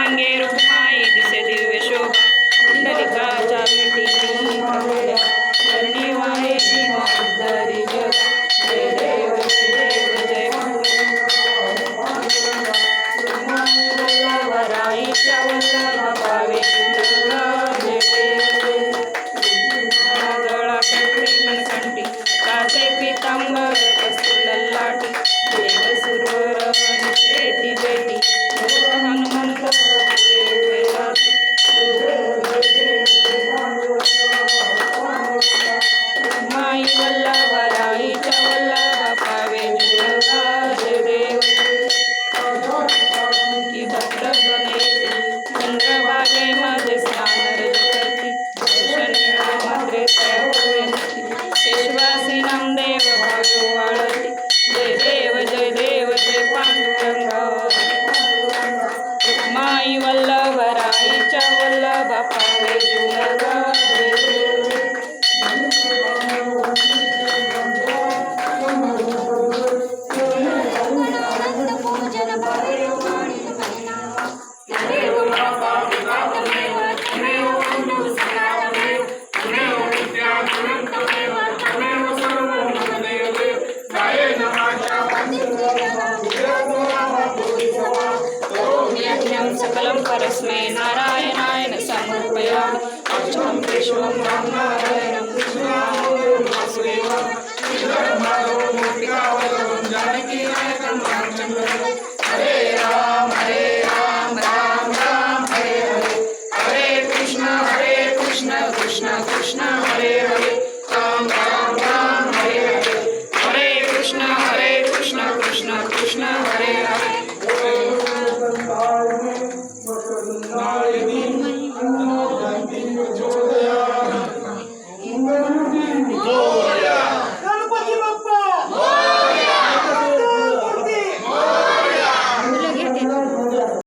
सर्वांगे रुक्माई दिसे दिव्य शोभा कुंडलिकाच्या पिंडी प्रभूया चरणी वाहे उद्धरी जग जय देव जय वराईच्या वल्लभ पावे जय देव गळा कंठी मनकंठी कासे पीतांबर कस्तूर ललाटी देव सुरवर निषेधी बेटी हनुमंत उभे राहती माई वल्लभ राईच्या वल्लभ पावे जय देव की भक्त गणेश चंद्रभागेमध्ये स्नान करती दर्शन मात्रे होती केशवासी नामदेव भाव वाळती जय देव जय पांडुरंग माई वल्लभ राईच्या वल्लभ पावे सकलं परस्मै नारायणाय समर्पयामि अर्चनं केशवं नारायणं कृष्णं वासुदेवं जानकी नायकं रामचन्द्रं हरे